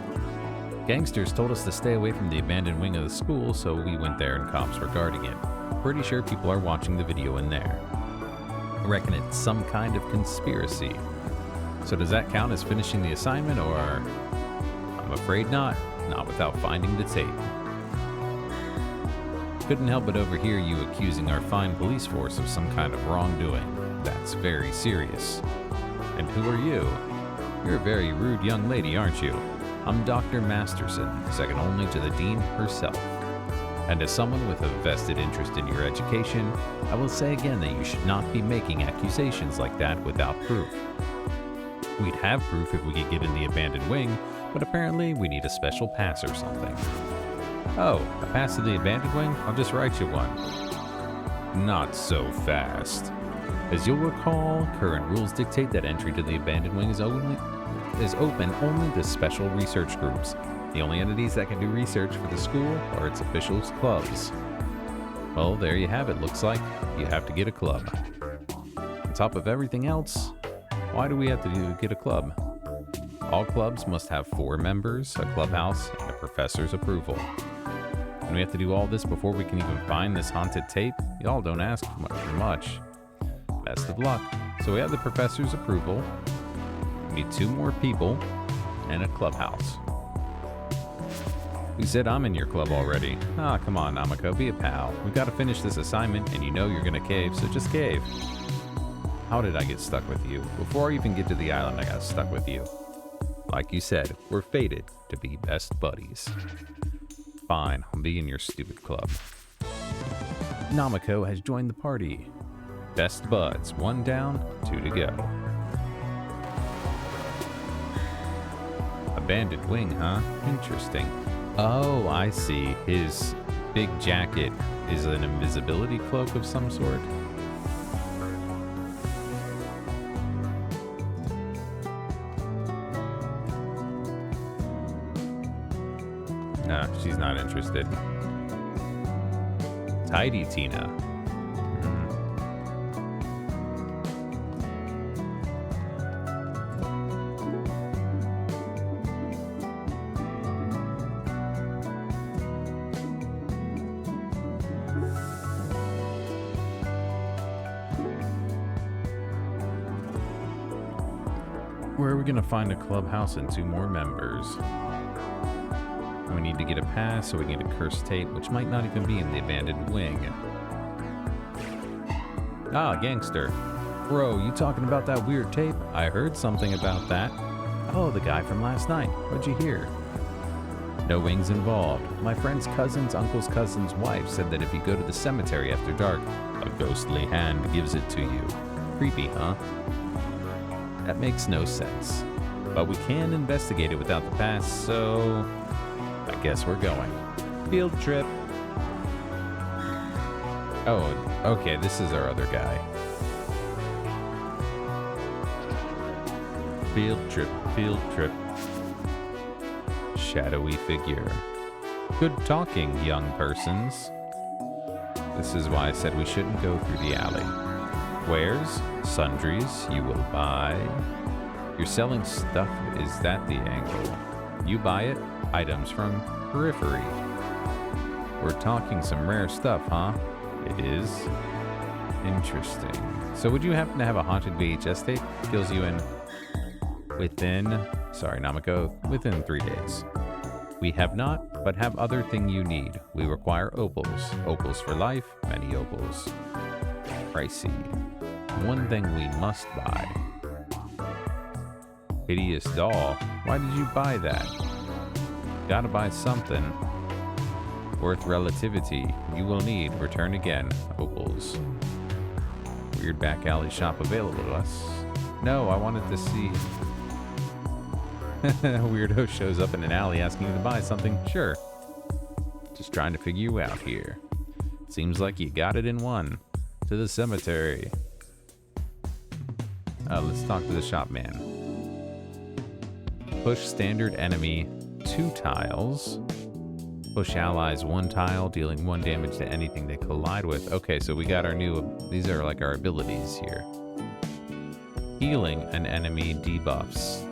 Gangsters told us to stay away from the abandoned wing of the school, so we went there and cops were guarding it. Pretty sure people are watching the video in there. I reckon it's some kind of conspiracy. So does that count as finishing the assignment, or... I'm afraid not. Not without finding the tape. Couldn't help but overhear you accusing our fine police force of some kind of wrongdoing. That's very serious. And who are you? You're a very rude young lady, aren't you? I'm Dr. Masterson, second only to the Dean herself. And as someone with a vested interest in your education, I will say again that you should not be making accusations like that without proof. We'd have proof if we could get in the abandoned wing, but apparently we need a special pass or something. Oh, a pass to the abandoned wing? I'll just write you one. Not so fast. As you'll recall, current rules dictate that entry to the abandoned wing is open only to special research groups. The only entities that can do research for the school are its official clubs. Well, there you have it. Looks like you have to get a club. On top of everything else, why do we have to get a club? All clubs must have 4 members, a clubhouse, and a professor's approval. And we have to do all this before we can even find this haunted tape? Y'all don't ask for much. Best of luck. So we have the professor's approval. We need 2 more people and a clubhouse. Who said I'm in your club already? Ah, come on, Namako, be a pal. We've got to finish this assignment, and you know you're gonna cave, so just cave. How did I get stuck with you? Before I even get to the island, I got stuck with you. Like you said, we're fated to be best buddies. Fine, I'll be in your stupid club. Namako has joined the party. Best buds, 1 down, 2 to go. Abandoned wing, huh? Interesting. Oh, I see. His big jacket is an invisibility cloak of some sort. Nah, she's not interested. Tidy Tina. Where are we going to find a clubhouse and 2 more members? We need to get a pass, so we need a cursed tape, which might not even be in the abandoned wing. Ah, gangster. Bro, you talking about that weird tape? I heard something about that. Oh, the guy from last night. What'd you hear? No wings involved. My friend's cousin's uncle's cousin's wife said that if you go to the cemetery after dark, a ghostly hand gives it to you. Creepy, huh? That makes no sense. But we can investigate it without the pass, so I guess we're going. Field trip. Oh, okay, this is our other guy. Field trip, field trip. Shadowy figure. Good talking, young persons. This is why I said we shouldn't go through the alley. Wares, sundries, you will buy. You're selling stuff, is that the angle? You buy it, items from periphery. We're talking some rare stuff, huh? It is. Interesting. So would you happen to have a haunted VHS tape? Kills you in sorry, Namako, within 3 days. We have not, but have other thing you need. We require opals. Opals for life, many opals. Pricey. One thing we must buy. Hideous doll. Why did you buy that? Gotta buy something. Worth relativity. You will need. Return again. Opals. Weird back alley shop available to us. No, I wanted to see. A weirdo shows up in an alley asking you to buy something. Sure. Just trying to figure you out here. Seems like you got it in one. To the cemetery. Let's talk to the shop man. Push standard enemy 2 tiles. Push allies 1 tile, dealing 1 damage to anything they collide with. Okay, so we got our new, these are like our abilities here. Healing an enemy debuffs.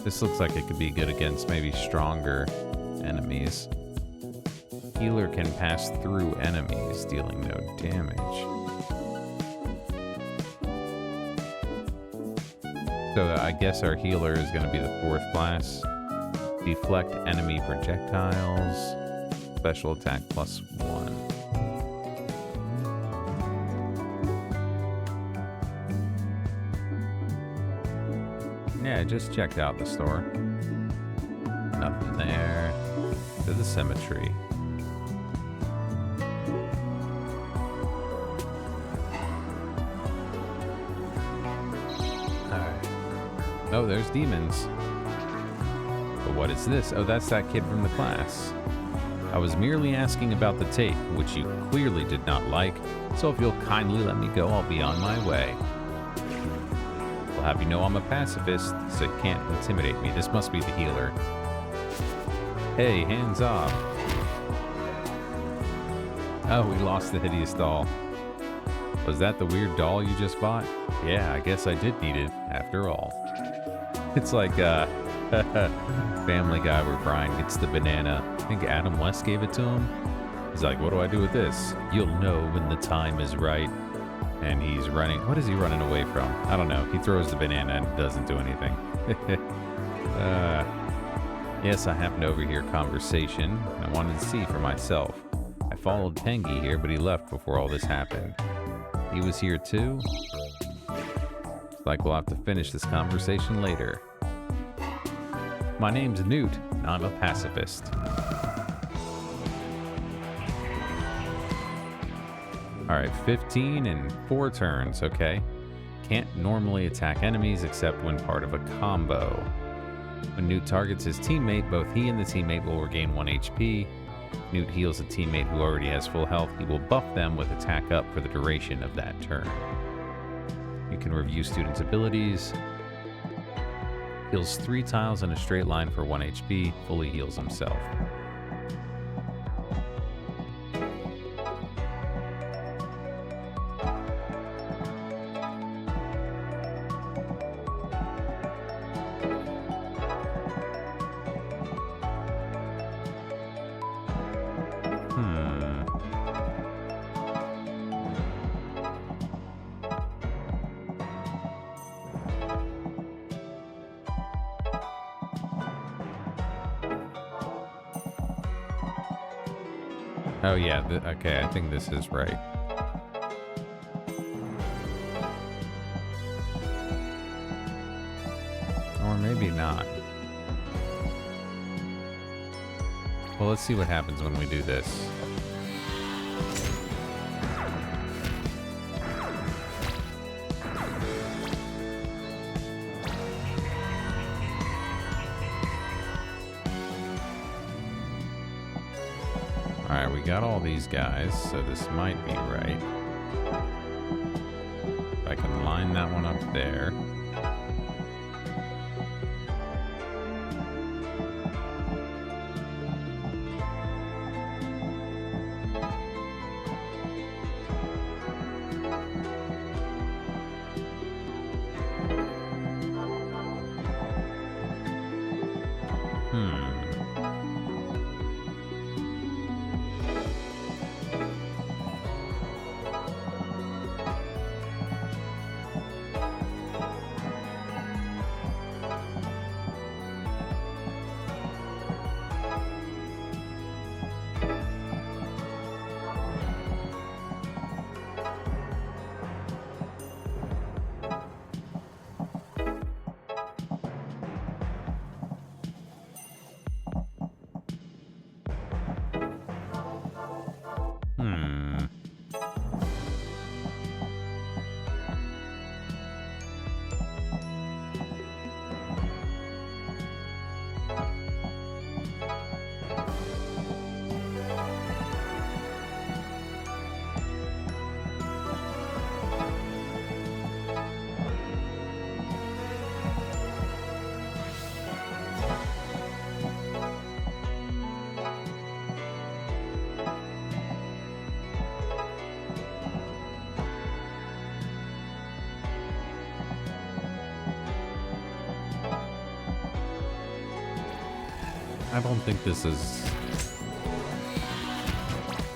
This looks like it could be good against maybe stronger enemies. Healer can pass through enemies, dealing no damage. So I guess our healer is going to be the 4th class. Deflect enemy projectiles. Special attack +1. Yeah, I just checked out the store. Nothing there. To the cemetery. Alright. Oh, there's demons. But what is this? Oh, that's that kid from the class. I was merely asking about the tape, which you clearly did not like, so if you'll kindly let me go, I'll be on my way. I'll have you know I'm a pacifist, so you can't intimidate me. This must be the healer. Hey, hands off. Oh, we lost the hideous doll. Was that the weird doll you just bought? Yeah, I guess I did need it, after all. It's like, Family Guy where Brian gets the banana. I think Adam West gave it to him. He's like, what do I do with this? You'll know when the time is right. And he's running. What is he running away from? I don't know. He throws the banana and it doesn't do anything. Yes, I happened to overhear conversation. I wanted to see for myself. I followed Pengy here, but he left before all this happened. He was here too? Looks like we'll have to finish this conversation later. My name's Newt, and I'm a pacifist. Alright, 15 and 4 turns, okay. Can't normally attack enemies except when part of a combo. When Newt targets his teammate, both he and the teammate will regain 1 HP. Newt heals a teammate who already has full health. He will buff them with attack up for the duration of that turn. You can review students' abilities. Heals 3 tiles in a straight line for 1 HP. Fully heals himself. Oh yeah, okay, I think this is right. Or maybe not. Well, let's see what happens when we do this. Alright, we got all these guys, so this might be right. If I can line that one up there. I don't think this is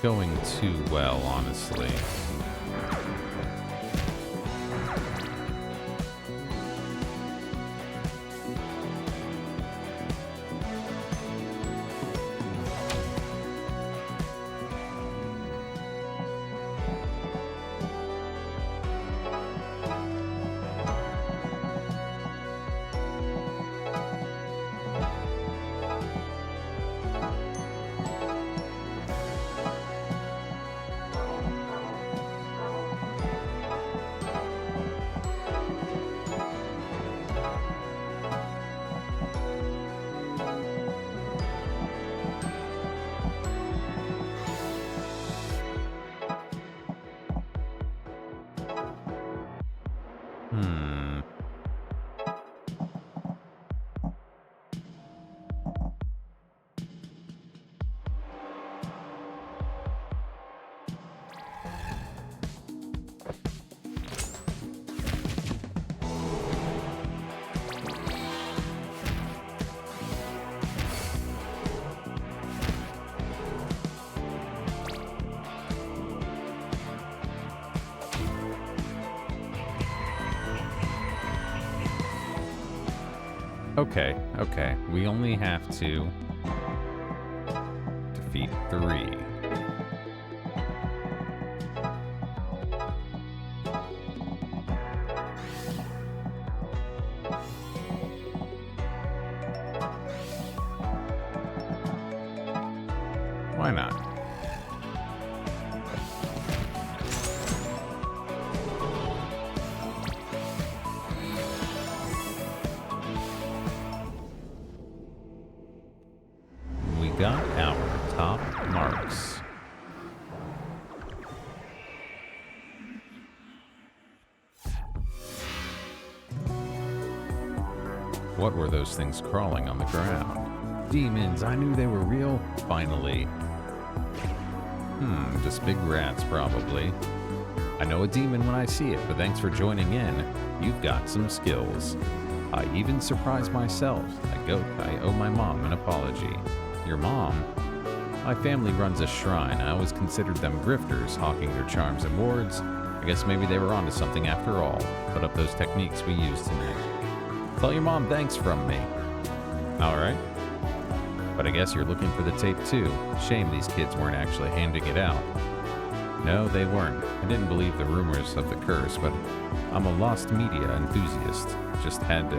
going too well, honestly. Hmm. Okay, okay. We only have to defeat 3. Why not? We got our top marks. What were those things crawling on the ground? Demons, I knew they were real. Finally. Just big rats, probably. I know a demon when I see it, but thanks for joining in. You've got some skills. I even surprised myself. I owe my mom an apology. Your mom? My family runs a shrine. I always considered them grifters, hawking their charms and wards. I guess maybe they were onto something after all. Put up those techniques we used tonight. Tell your mom thanks from me. Alright. But I guess you're looking for the tape too. Shame these kids weren't actually handing it out. No, they weren't. I didn't believe the rumors of the curse, but I'm a lost media enthusiast. Just had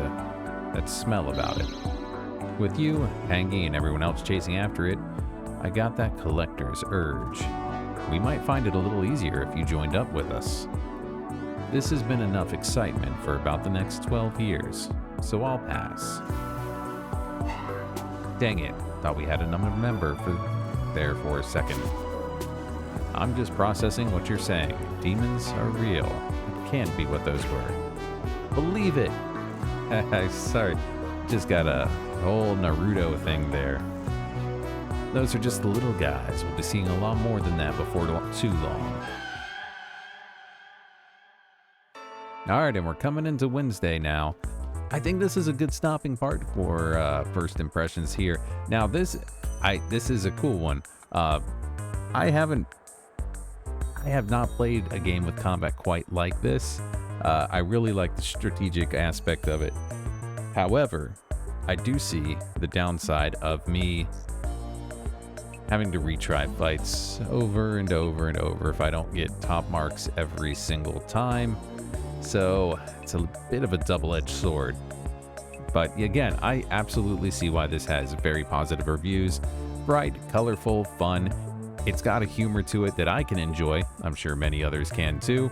that smell about it. With you, Pangy, and everyone else chasing after it, I got that collector's urge. We might find it a little easier if you joined up with us. This has been enough excitement for about the next 12 years, so I'll pass. Dang it, thought we had another member there for a second. I'm just processing what you're saying. Demons are real. It can't be what those were. Believe it! Sorry, just got a whole Naruto thing there. Those are just the little guys. We'll be seeing a lot more than that before too long. Alright, and we're coming into Wednesday now. I think this is a good stopping part for first impressions here. Now, this is a cool one. I have not played a game with combat quite like this. I really like the strategic aspect of it. However, I do see the downside of me having to retry fights over and over and over if I don't get top marks every single time. So it's a bit of a double-edged sword. But again, I absolutely see why this has very positive reviews. Bright, colorful, fun. It's got a humor to it that I can enjoy. I'm sure many others can too.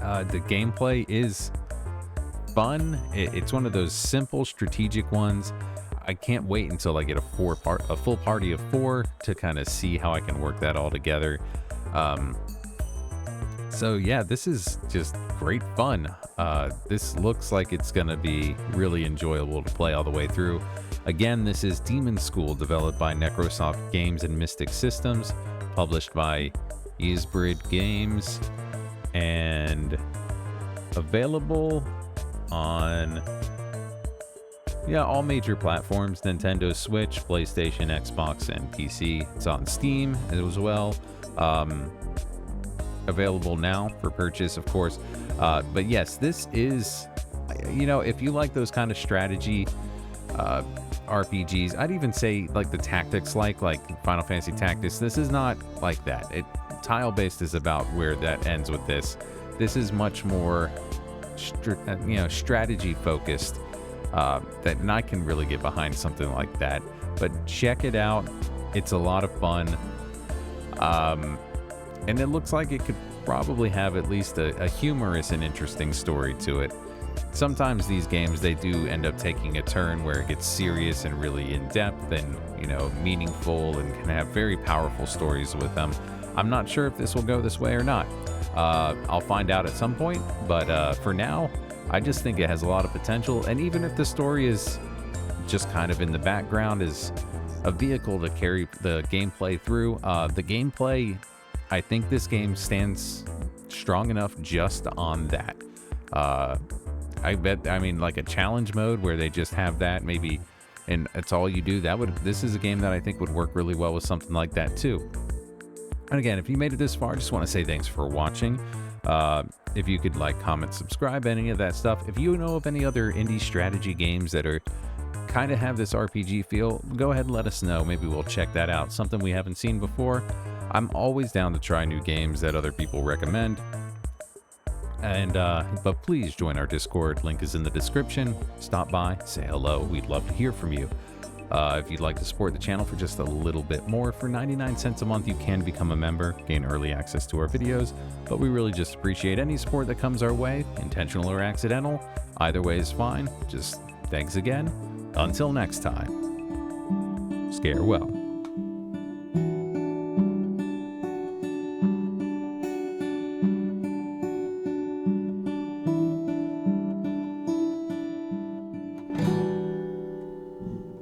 The gameplay is fun. It's one of those simple strategic ones. I can't wait until I get a full party of 4 to kind of see how I can work that all together. So yeah, this is just great fun. This looks like it's gonna be really enjoyable to play all the way through. Again, this is Demonschool, developed by Necrosoft Games and Mystic Systems, published by Ysbryd Games, and available on all major platforms: Nintendo Switch, PlayStation, Xbox, and PC. It's on Steam as well. Available now for purchase, of course. But yes, this is, if you like those kind of strategy RPGs, I'd even say like the tactics, like Final Fantasy Tactics. This is not like that. Tile-based is about where that ends with this. This is much more, strategy focused. And I can really get behind something like that. But check it out. It's a lot of fun. And it looks like it could probably have at least a humorous and interesting story to it. Sometimes these games, they do end up taking a turn where it gets serious and really in-depth and, meaningful, and can have very powerful stories with them. I'm not sure if this will go this way or not. I'll find out at some point, but for now, I just think it has a lot of potential. And even if the story is just kind of in the background as a vehicle to carry the gameplay through, the gameplay, I think this game stands strong enough just on that. I mean, like a challenge mode where they just have that maybe, and it's all you do. This is a game that I think would work really well with something like that too. And again, if you made it this far, I just want to say thanks for watching. If you could like, comment, subscribe, any of that stuff. If you know of any other indie strategy games that are kind of have this RPG feel, go ahead and let us know. Maybe we'll check that out. Something we haven't seen before. I'm always down to try new games that other people recommend. And but please join our Discord. Link is in the description. Stop by, say hello. We'd love to hear from you. If you'd like to support the channel for just a little bit more, for 99 cents a month, you can become a member, gain early access to our videos, but we really just appreciate any support that comes our way, intentional or accidental. Either way is fine. Just thanks again. Until next time, scare well.